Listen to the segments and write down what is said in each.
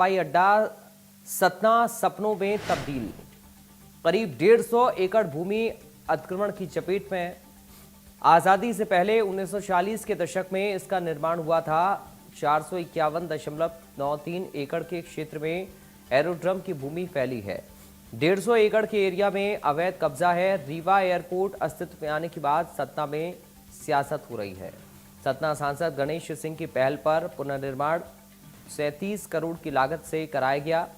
हवाई अड्डा सतना सपनों में तब्दील। करीब 150 एकड़ भूमि अतिक्रमण की चपेट में है। आजादी से पहले 1940 के दशक में इसका निर्माण हुआ था। 451.93 एकड़ के क्षेत्र में एरोड्रम की भूमि फैली है। 150 एकड़ के एरिया में अवैध कब्जा है। रीवा एयरपोर्ट अस्तित्व में आने के बाद सतना में सियासत हो रही है। सतना सांसद गणेश सिंह की पहल पर पुनर्निर्माण 37 करोड़ की लागत से कराया गया।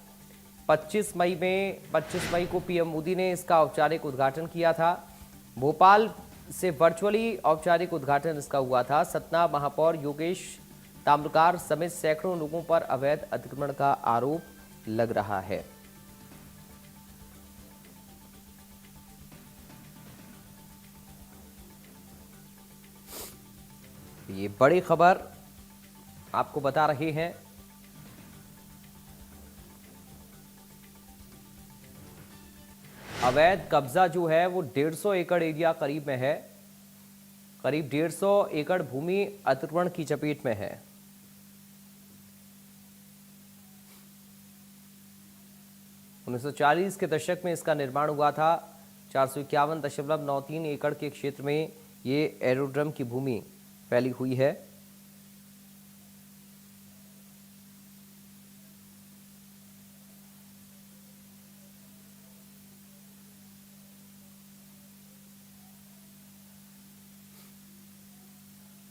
25 मई को पीएम मोदी ने इसका औपचारिक उद्घाटन किया था। भोपाल से वर्चुअली औपचारिक उद्घाटन इसका हुआ था। सतना महापौर योगेश ताम्रकार समेत सैकड़ों लोगों पर अवैध अतिक्रमण का आरोप लग रहा है। ये बड़ी खबर आपको बता रहे हैं। अवैध कब्जा जो है वो 150 एकड़ एरिया करीब में है। करीब 150 एकड़ भूमि अतिक्रमण की चपेट में है। उन्नीस सौ 40 के दशक में इसका निर्माण हुआ था। 451.93 एकड़ के क्षेत्र में ये एरोड्रम की भूमि फैली हुई है।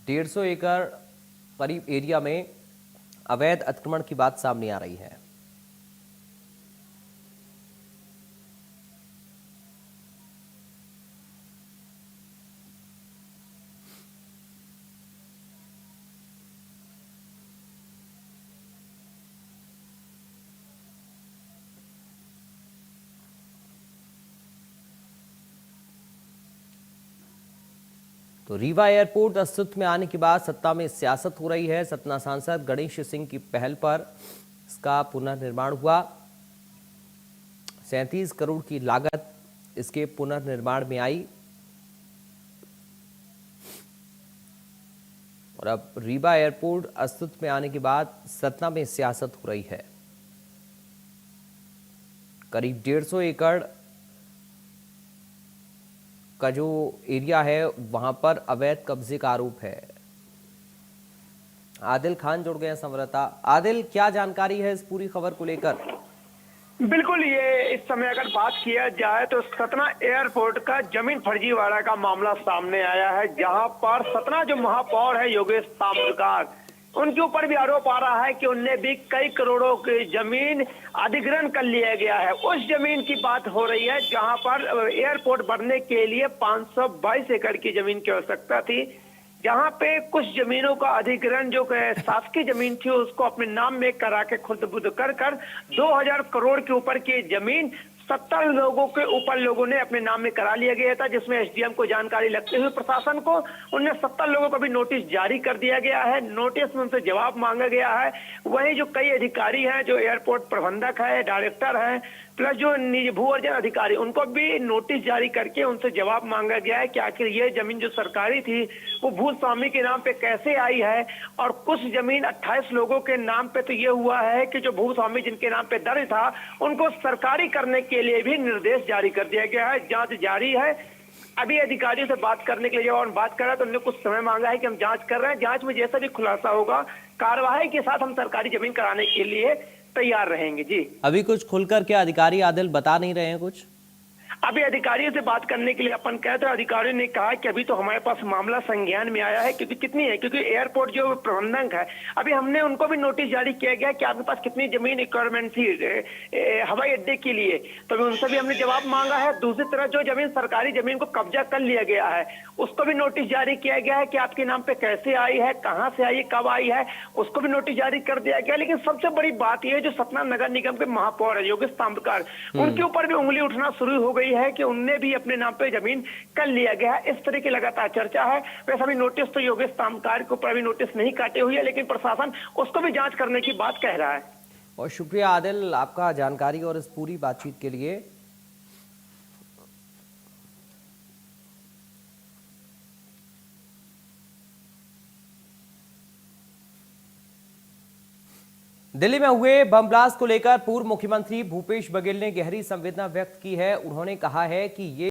डेढ़ सौ एकड़ करीब एरिया में अवैध अतिक्रमण की बात सामने आ रही है। तो रीवा एयरपोर्ट अस्तित्व में आने के बाद सत्ता में सियासत हो रही है। सतना सांसद गणेश सिंह की पहल पर इसका पुनर्निर्माण हुआ। 37 करोड़ की लागत इसके पुनर्निर्माण में आई और अब रीवा एयरपोर्ट अस्तित्व में आने के बाद सतना में सियासत हो रही है। करीब 150 एकड़ का जो एरिया है वहां पर अवैध कब्जे का आरोप है। आदिल खान जुड़ गए हैं संवाददाता। आदिल, क्या जानकारी है इस पूरी खबर को लेकर? बिल्कुल, ये इस समय अगर बात किया जाए तो सतना एयरपोर्ट का जमीन फर्जीवाड़ा का मामला सामने आया है, जहां पर सतना जो महापौर है योगेश ताम्रकार, उनके ऊपर भी आरोप आ रहा है कि उनने भी कई करोड़ों की जमीन अधिग्रहण कर लिया गया है। उस जमीन की बात हो रही है जहां पर एयरपोर्ट बनने के लिए 522 एकड़ की जमीन की आवश्यकता थी, जहां पे कुछ जमीनों का अधिग्रहण जो शासकीय जमीन थी उसको अपने नाम में करा के खुर्द बुद्ध कर 2000 करोड़ के ऊपर की जमीन 70 लोगों के ऊपर लोगों ने अपने नाम में करा लिया गया था, जिसमें एसडीएम को जानकारी लगते हुए प्रशासन को उनने 70 लोगों को भी नोटिस जारी कर दिया गया है। नोटिस में उनसे जवाब मांगा गया है। वहीं जो कई अधिकारी हैं, जो एयरपोर्ट प्रबंधक है, डायरेक्टर है, प्लस जो भू अर्जन अधिकारी, उनको भी नोटिस जारी करके उनसे जवाब मांगा गया है कि आखिर ये जमीन जो सरकारी थी वो भूस्वामी के नाम पे कैसे आई है। और कुछ जमीन 28 लोगों के नाम पे तो ये हुआ है कि जो भूस्वामी जिनके नाम पे दर्ज था उनको सरकारी करने के लिए भी निर्देश जारी कर दिया गया है। जांच जारी है। अभी अधिकारियों से बात करने के लिए जब हम बात कर रहे हैं तो उन्होंने कुछ समय मांगा है कि हम जांच कर रहे हैं, जांच में जैसा भी खुलासा होगा कार्रवाई के साथ हम सरकारी जमीन कराने के लिए तैयार रहेंगे। जी, अभी कुछ खुलकर के अधिकारी आदिल बता नहीं रहे हैं कुछ? अभी अधिकारियों से बात करने के लिए अपन कहते हैं, अधिकारियों ने कहा कि अभी तो हमारे पास मामला संज्ञान में आया है, क्योंकि कितनी है, क्योंकि एयरपोर्ट जो प्रबंधक है अभी हमने उनको भी नोटिस जारी किया गया कि आपके पास कितनी जमीन रिक्वायरमेंट थी हवाई अड्डे के लिए, तो अभी उनसे भी हमने जवाब मांगा है। दूसरी तरफ जो जमीन सरकारी जमीन को कब्जा कर लिया गया है उसको भी नोटिस जारी किया गया है कि आपके नाम पे कैसे आई है, कहां से आई है, कब आई है, उसको भी नोटिस जारी कर दिया गया। लेकिन सबसे बड़ी बात यह जो सतना नगर निगम के महापौर है योगेश ताम्रकार, उनके ऊपर भी उंगली उठना शुरू हो गई है कि उनने भी अपने नाम पे जमीन कर लिया गया है। इस तरह की लगातार चर्चा है। वैसे अभी नोटिस तो योगेश ताम्रकार के ऊपर अभी नोटिस नहीं काटे हुई है, लेकिन प्रशासन उसको भी जांच करने की बात कह रहा है। और शुक्रिया आदिल आपका जानकारी और इस पूरी बातचीत के लिए। दिल्ली में हुए बम ब्लास्ट को लेकर पूर्व मुख्यमंत्री भूपेश बघेल ने गहरी संवेदना व्यक्त की है। उन्होंने कहा है कि ये